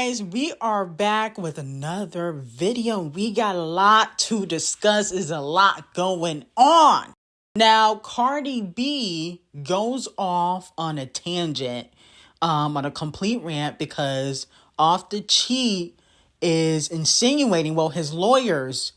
guys, we are back with another video. We got a lot to discuss. There's a lot going on. Now, Cardi B goes off on a tangent, on a complete rant because Off the Cheat is insinuating, well, his lawyers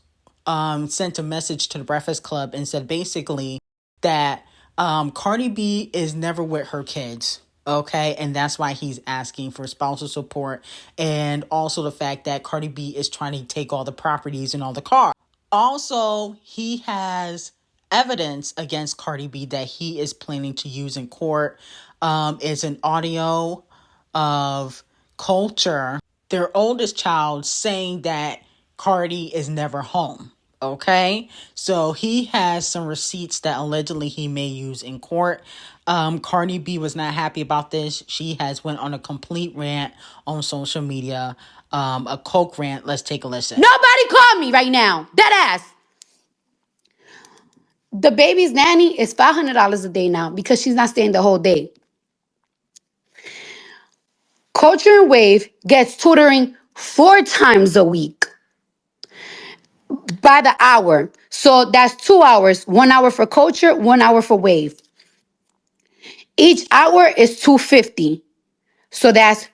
sent a message to the Breakfast Club and said basically that Cardi B is never with her kids. Okay, and that's why he's asking for spousal support, and also the fact that Cardi B is trying to take all the properties and all the cars. Also, he has evidence against Cardi B that he is planning to use in court. It's an audio of Culture, their oldest child, saying that Cardi is never home. Okay, so he has some receipts that allegedly he may use in court. Cardi B was not happy about this. She has went on a complete rant on social media, a coke rant. Let's take a listen. Nobody call me right now. Dead ass. The baby's nanny is $500 a day now because she's not staying the whole day. Culture and Wave gets tutoring 4 times a week by the hour. So that's 2 hours, 1 hour for Culture, 1 hour for Wave. Each hour is $250. So that's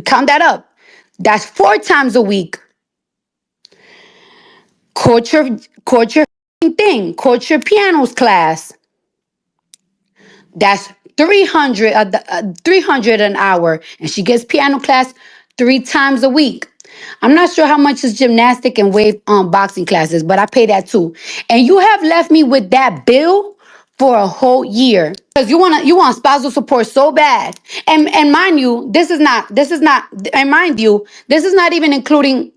count that up. That's 4 times a week. Culture thing, Culture pianos class. That's 300 an hour, and she gets piano class 3 times a week. I'm not sure how much is gymnastic and Wave boxing classes, but I pay that too. And you have left me with that bill for a whole year because you want spousal support so bad. And mind you, this is not. And mind you, this is not even including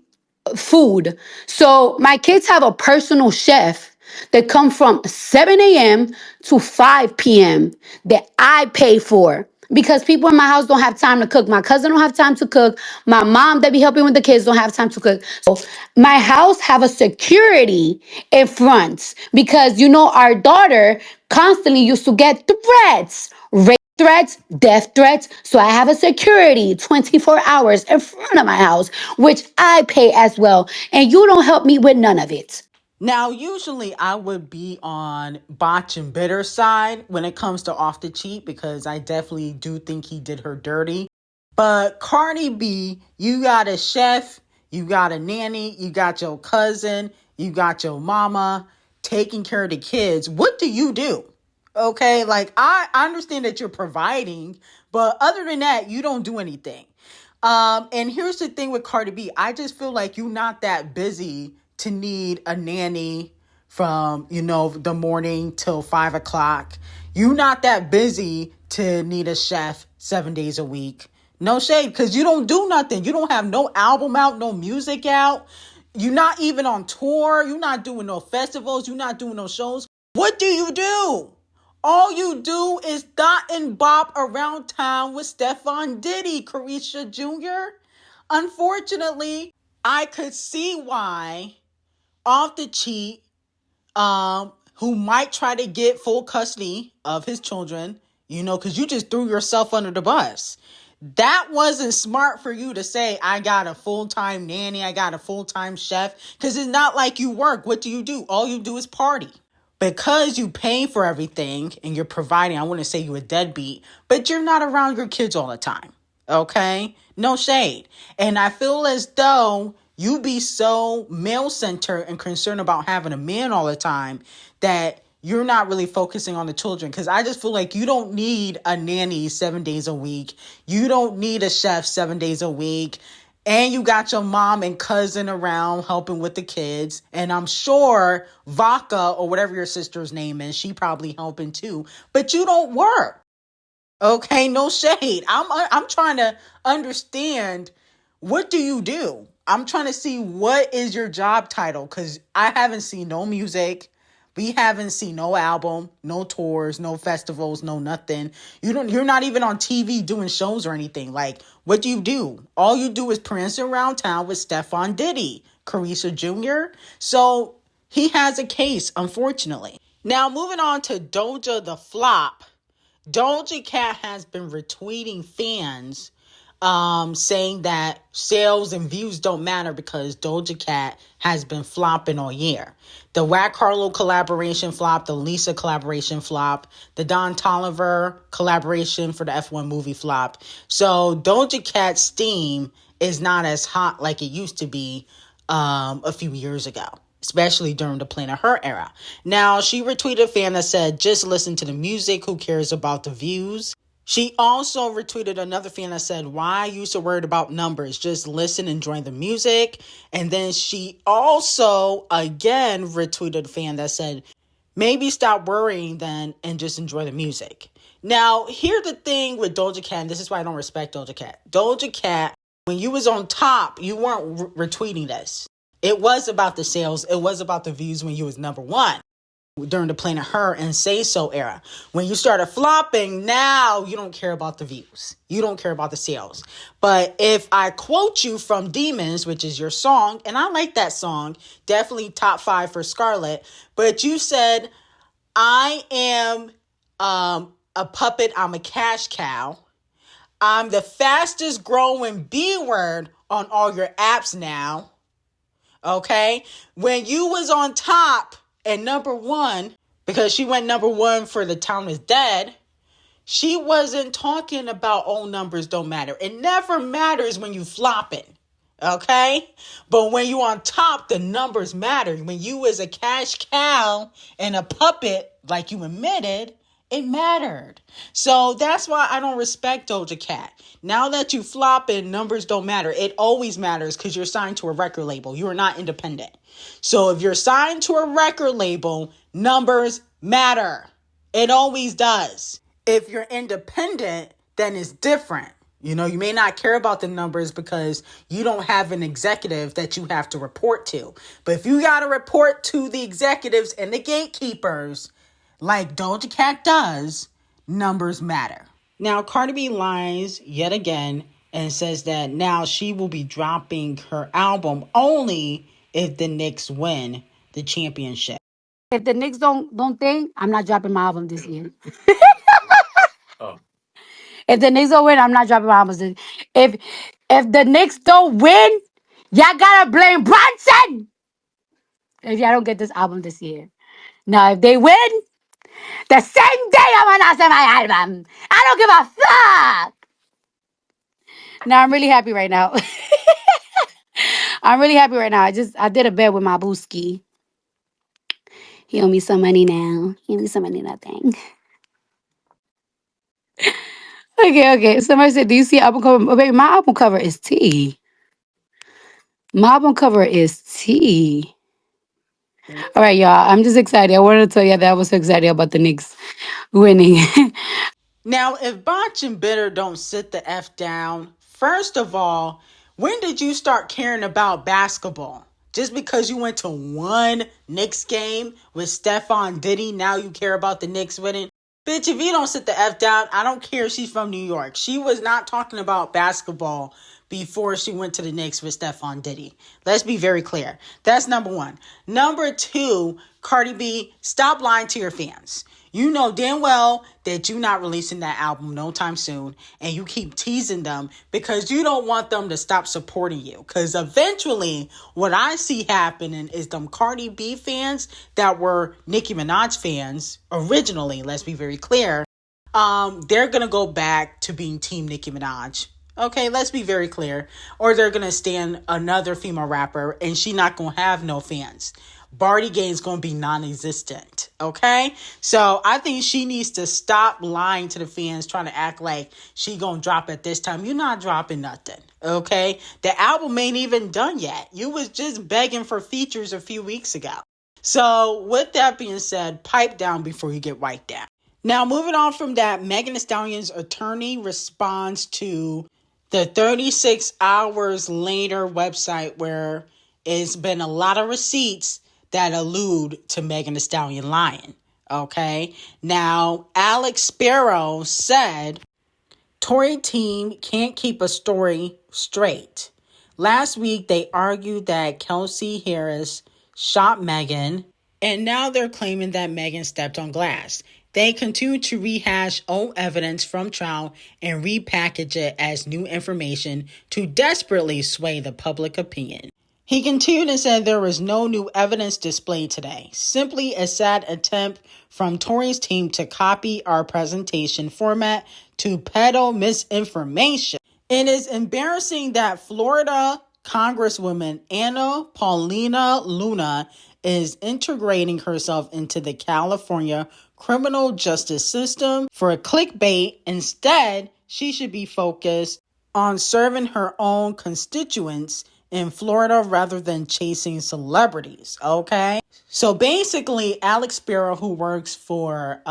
food. So my kids have a personal chef that come from 7 a.m. to 5 p.m. that I pay for because people in my house don't have time to cook. My cousin don't have time to cook. My mom that be helping with the kids don't have time to cook. So my house have a security in front because our daughter constantly used to get threats, rape threats, death threats. So I have a security 24 hours in front of my house, which I pay as well. And you don't help me with none of it. Now, usually I would be on Botch and Bitter side when it comes to Off the Cheat because I definitely do think he did her dirty. But Cardi B, you got a chef, you got a nanny, you got your cousin, you got your mama taking care of the kids. What do you do? Okay, like I understand that you're providing, but other than that, you don't do anything. And here's the thing with Cardi B. I just feel like you're not that busy to need a nanny from, the morning till 5 o'clock. You're not that busy to need a chef 7 days a week. No shade, because you don't do nothing. You don't have no album out, no music out. You're not even on tour. You're not doing no festivals. You're not doing no shows. What do you do? All you do is dot and bop around town with Stephon Diddy, Carisha Jr. Unfortunately, I could see why Off the Cheat, who might try to get full custody of his children, because you just threw yourself under the bus. That wasn't smart for you to say, I got a full-time nanny, I got a full-time chef, because it's not like you work. What do? All you do is party. Because you pay for everything and you're providing, I wouldn't say you're a deadbeat, but you're not around your kids all the time. Okay? No shade. And I feel as though you be so male-centered and concerned about having a man all the time that you're not really focusing on the children. Because I just feel like you don't need a nanny 7 days a week. You don't need a chef 7 days a week. And you got your mom and cousin around helping with the kids. And I'm sure Vodka, or whatever your sister's name is, she probably helping too. But you don't work. Okay, no shade. I'm trying to understand, what do you do? I'm trying to see what is your job title, because I haven't seen no music. We haven't seen no album, no tours, no festivals, no nothing. You're not even on TV doing shows or anything. Like, what do you do? All you do is prance around town with Stephon Diddy, Carisha Jr. So he has a case, unfortunately. Now, moving on to Doja the Flop. Doja Cat has been retweeting fans saying that sales and views don't matter because Doja Cat has been flopping all year. The Wack Harlow collaboration flopped, the Lisa collaboration flopped, the Don Toliver collaboration for the F1 movie flopped. So Doja Cat's steam is not as hot like it used to be a few years ago, especially during the Planet Her era. Now, she retweeted a fan that said, just listen to the music, who cares about the views? She also retweeted another fan that said, why are you so worried about numbers? Just listen and enjoy the music. And then she also, again, retweeted a fan that said, maybe stop worrying then and just enjoy the music. Now, here's the thing with Doja Cat, and this is why I don't respect Doja Cat. Doja Cat, when you was on top, you weren't retweeting this. It was about the sales. It was about the views when you was number one during the Planet Her and Say So era. When you started flopping, now you don't care about the views. You don't care about the sales. But if I quote you from Demons, which is your song, and I like that song, definitely top 5 for Scarlett, but you said, I am a puppet, I'm a cash cow. I'm the fastest growing B word on all your apps now. Okay? When you was on top and number one, because she went number one for The Town Is Dead, she wasn't talking about, oh, numbers don't matter. It never matters when you flopping. Okay? But when you on top, the numbers matter. When you was a cash cow and a puppet, like you admitted, it mattered. So that's why I don't respect Doja Cat. Now that you flopping, numbers don't matter. It always matters because you're signed to a record label. You are not independent. So if you're signed to a record label, numbers matter. It always does. If you're independent, then it's different. You know, you may not care about the numbers because you don't have an executive that you have to report to. But if you got to report to the executives and the gatekeepers, like Doja Cat does, numbers matter. Now, Cardi B lies yet again and says that now she will be dropping her album only if the Knicks win the championship. If the Knicks don't think, I'm not dropping my album this year. If the Knicks don't win, I'm not dropping my album this year. If the Knicks don't win, y'all gotta blame Brunson if y'all don't get this album this year. Now, if they win, the same day I'm announcing my album. I don't give a fuck. Now, I'm really happy right now. I'm really happy right now. I did a bet with my booski. He owe me some money now. He owe me some money, nothing. Okay. Somebody said, do you see album cover? Oh, baby, my album cover is T. My album cover is T. All right, y'all. I'm just excited. I wanted to tell you that I was so excited about the Knicks winning. Now, if Botch and Bitter don't sit the F down, first of all, when did you start caring about basketball? Just because you went to one Knicks game with Stephon Diddy, now you care about the Knicks winning? Bitch, if you don't sit the F down, I don't care if she's from New York. She was not talking about basketball before she went to the Knicks with Stephon Diddy. Let's be very clear. That's number one. Number two, Cardi B, stop lying to your fans. You know damn well that you're not releasing that album no time soon, and you keep teasing them because you don't want them to stop supporting you. Because eventually, what I see happening is them Cardi B fans that were Nicki Minaj fans originally, let's be very clear, they're going to go back to being Team Nicki Minaj. Okay, let's be very clear. Or they're going to stand another female rapper, and she not going to have no fans. Barty Gain's going to be non-existent, okay? So I think she needs to stop lying to the fans, trying to act like she going to drop at this time. You're not dropping nothing, okay? The album ain't even done yet. You was just begging for features a few weeks ago. So with that being said, pipe down before you get wiped down. Now, moving on from that, Megan Thee Stallion's attorney responds to the 36 hours later website where it's been a lot of receipts that allude to Megan Thee Stallion lying. Okay. Now, Alex Sparrow said, Tory team can't keep a story straight. Last week, they argued that Kelsey Harris shot Megan, and now they're claiming that Megan stepped on glass. They continue to rehash old evidence from trial and repackage it as new information to desperately sway the public opinion. He continued and said there was no new evidence displayed today, simply a sad attempt from Tory's team to copy our presentation format to peddle misinformation. It is embarrassing that Florida Congresswoman Anna Paulina Luna is integrating herself into the California criminal justice system for clickbait. Instead, she should be focused on serving her own constituents in Florida rather than chasing celebrities, okay? So basically, Alex Sparrow, who works for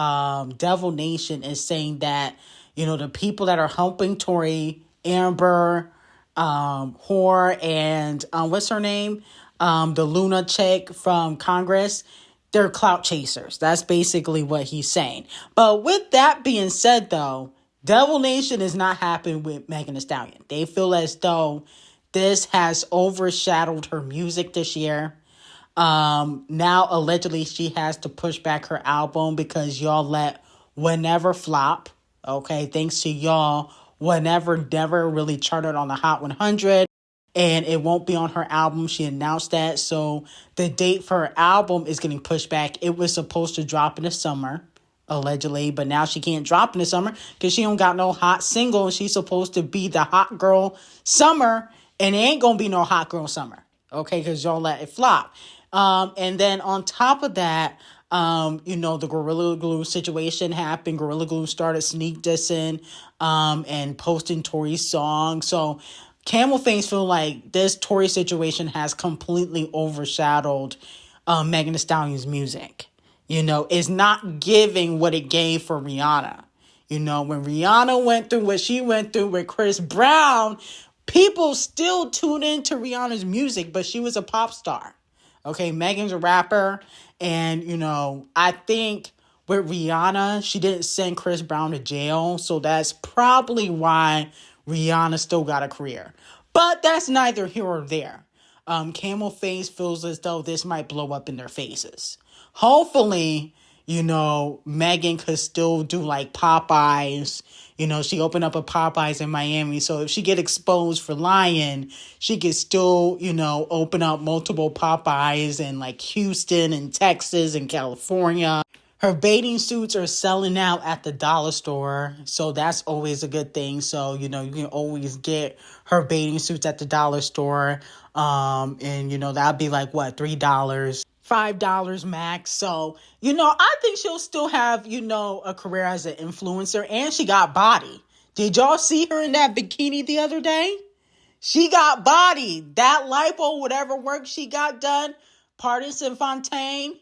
Devil Nation, is saying that, the people that are helping Tory, Amber, Whore, and what's her name? The Luna chick from Congress, they're clout chasers. That's basically what he's saying. But with that being said, though, Devil Nation is not happy with Megan Thee Stallion. They feel as though this has overshadowed her music this year. Now, allegedly, she has to push back her album because y'all let Whenever flop. Okay, thanks to y'all, Whenever never really charted on the Hot 100. And it won't be on her album. She announced that. So the date for her album is getting pushed back. It was supposed to drop in the summer, allegedly. But now she can't drop in the summer because she don't got no hot single. And she's supposed to be the hot girl summer. And it ain't going to be no hot girl summer. Okay, because y'all let it flop. And then on top of that, the Gorilla Glue situation happened. Gorilla Glue started sneak dissing and posting Tory's song. So Camel Face feel like this Tory situation has completely overshadowed Megan Thee Stallion's music. It's not giving what it gave for Rihanna. When Rihanna went through what she went through with Chris Brown, people still tune into Rihanna's music, but she was a pop star. Okay, Megan's a rapper. And, I think with Rihanna, she didn't send Chris Brown to jail. So that's probably why Rihanna still got a career. But that's neither here or there. Camel Face feels as though this might blow up in their faces. Hopefully, Megan could still do like Popeyes. She opened up a Popeyes in Miami. So if she get exposed for lying, she could still, open up multiple Popeyes in like Houston and Texas and California. Her bathing suits are selling out at the dollar store. So that's always a good thing. So, you can always get her bathing suits at the dollar store. And, that'd be like, what, $3? $5 max. So, I think she'll still have, a career as an influencer. And she got body. Did y'all see her in that bikini the other day? She got body. That lipo, whatever work she got done, Partisan Fontaine,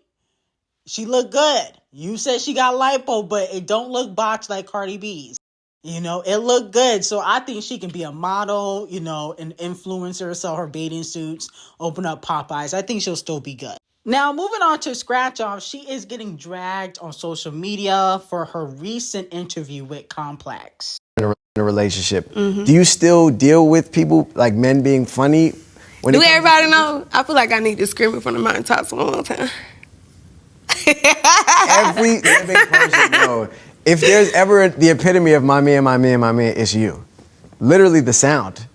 she looked good. You said she got lipo, but it don't look botched like Cardi B's. It looked good. So I think she can be a model, an influencer, sell her bathing suits, open up Popeyes. I think she'll still be good. Now, moving on to Scratch Off, she is getting dragged on social media for her recent interview with Complex. In a relationship, do you still deal with people, like men being funny? Do everybody know? I feel like I need to scream it from the mountaintops one more time. Every living person knows. If there's ever the epitome of my man, it's you. Literally, the sound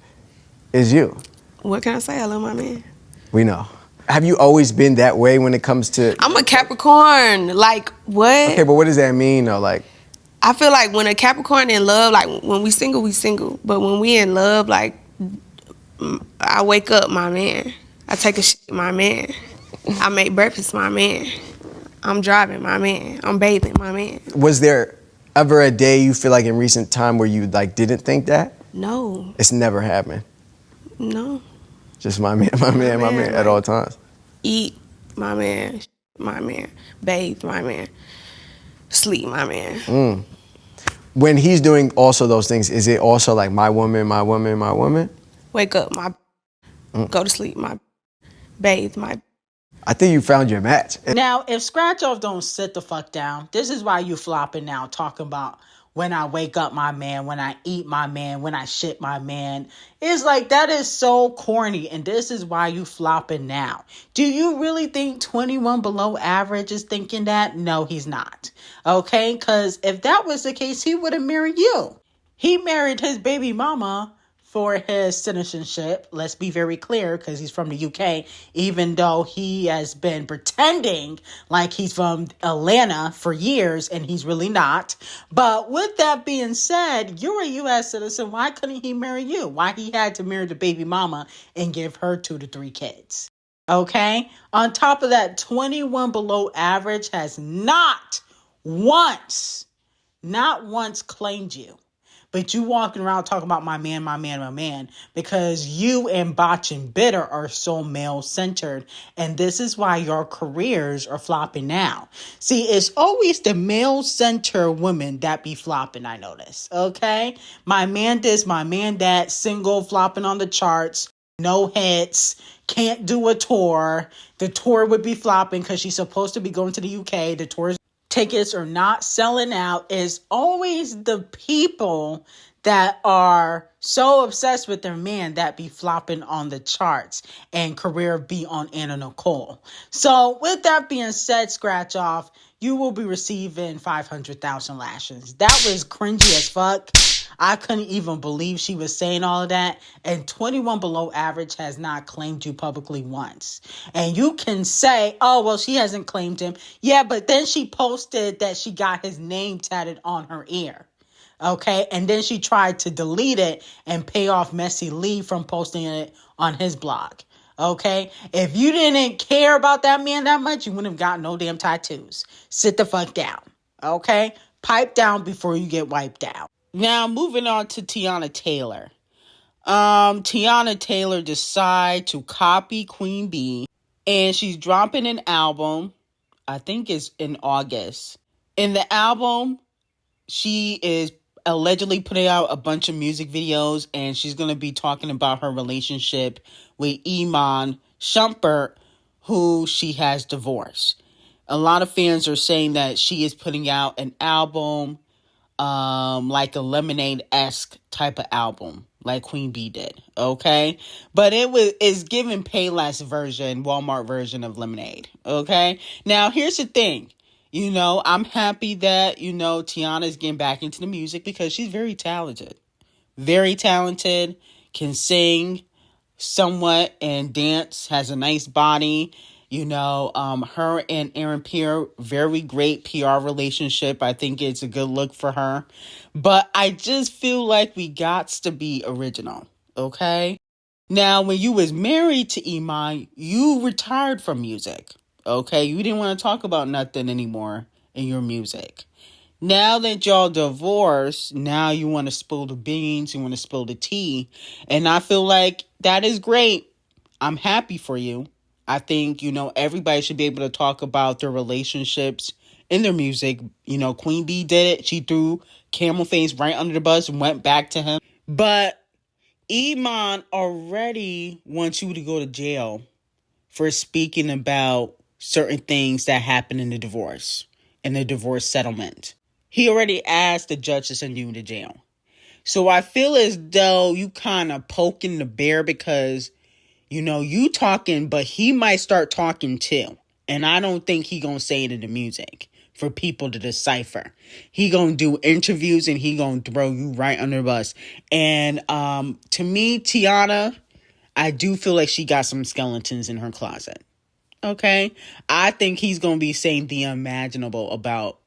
is you. What can I say? I love my man. We know. Have you always been that way when it comes to... I'm a Capricorn. Like, what? Okay, but what does that mean, though? Like, I feel like when a Capricorn in love, like, when we single, we single. But when we in love, like, I wake up, my man. I take a shit, my man. I make breakfast, my man. I'm driving, my man. I'm bathing, my man. Was there ever a day you feel like in recent time where you, like, didn't think that? No. It's never happened? No. Just my man at all times. Eat, my man. Bathe, my man. Sleep, my man. When he's doing also those things, is it also like my woman? Wake up, my go to sleep, my bathe, my... I think you found your match. Now, if Scratch Off don't sit the fuck down, this is why you flopping now, talking about when I wake up my man, when I eat my man, when I shit my man. It's like, that is so corny, and this is why you flopping now. Do you really think 21 Below Average is thinking that? No, he's not. Okay? Because if that was the case, he would have married you. He married his baby mama for his citizenship. Let's be very clear, because he's from the UK, even though he has been pretending like he's from Atlanta for years, and he's really not. But with that being said, you're a U.S. citizen. Why couldn't he marry you? Why he had to marry the baby mama and give her 2 to 3 kids? Okay? On top of that, 21 Below Average has not once claimed you. But you walking around talking about my man, because you and Botch and Bitter are so male-centered. And this is why your careers are flopping now. See, it's always the male-centered women that be flopping, I notice. Okay? My man this, my man that, single, flopping on the charts, no hits, can't do a tour. The tour would be flopping because she's supposed to be going to the UK. The tour's tickets are not selling out. Is always the people that are so obsessed with their man that be flopping on the charts, and career be on Anna Nicole. So with that being said, Scratch Off, you will be receiving 500,000 lashes. That was cringy as fuck. I couldn't even believe she was saying all of that. And 21 Below Average has not claimed you publicly once. And you can say, oh, well, she hasn't claimed him. Yeah, but then she posted that she got his name tatted on her ear. Okay, and then she tried to delete it and pay off Messy Lee from posting it on his blog. Okay, if you didn't care about that man that much, you wouldn't have got no damn tattoos. Sit the fuck down. Okay, pipe down before you get wiped out. Now, moving on to Teyana Taylor. Teyana Taylor decided to copy Queen B, and she's dropping an album. I think it's in August. In the album, she is allegedly putting out a bunch of music videos, and she's going to be talking about her relationship with Iman Shumpert, who she has divorced. A lot of fans are saying that she is putting out an album, like a Lemonade-esque type of album, like Queen B did, okay? But it's giving Payless version, Walmart version of Lemonade, okay? Now, here's the thing. You know, I'm happy that, Teyana's getting back into the music because she's very talented. Very talented, can sing somewhat and dance, has a nice body. Her and Aaron Pierre, very great PR relationship. I think it's a good look for her. But I just feel like we got to be original, okay? Now, when you was married to Iman, you retired from music, okay? You didn't want to talk about nothing anymore in your music. Now that y'all divorced, now you want to spill the beans, you want to spill the tea. And I feel like that is great. I'm happy for you. I think, everybody should be able to talk about their relationships in their music. Queen B did it. She threw Camel Face right under the bus and went back to him. But Iman already wants you to go to jail for speaking about certain things that happened in the divorce, in the divorce settlement. He already asked the judge to send you to jail. So I feel as though you kind of poking the bear because, you talking, but he might start talking too. And I don't think he gonna say it in the music for people to decipher. He gonna do interviews and he gonna throw you right under the bus. And to me, Teyana, I do feel like she got some skeletons in her closet. Okay? I think he's gonna be saying the unimaginable about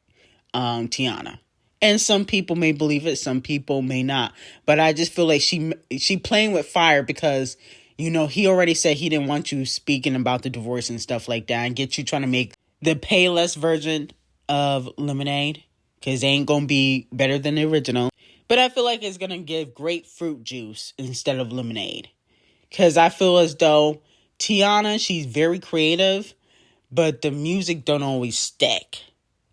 Teyana. And some people may believe it, some people may not. But I just feel like she playing with fire because, he already said he didn't want you speaking about the divorce and stuff like that and get you trying to make the Payless version of Lemonade because it ain't going to be better than the original. But I feel like it's going to give grapefruit juice instead of lemonade because I feel as though Teyana, she's very creative, but the music don't always stick.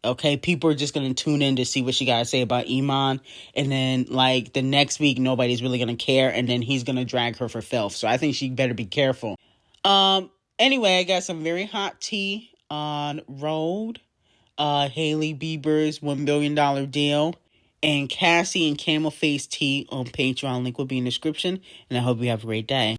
Okay, people are just going to tune in to see what she got to say about Iman. And then, the next week, nobody's really going to care. And then he's going to drag her for filth. So I think she better be careful. Anyway, I got some very hot tea on Road. Hailey Bieber's $1 billion deal. and Cassie and Camel Face Tea on Patreon. Link will be in the description. And I hope you have a great day.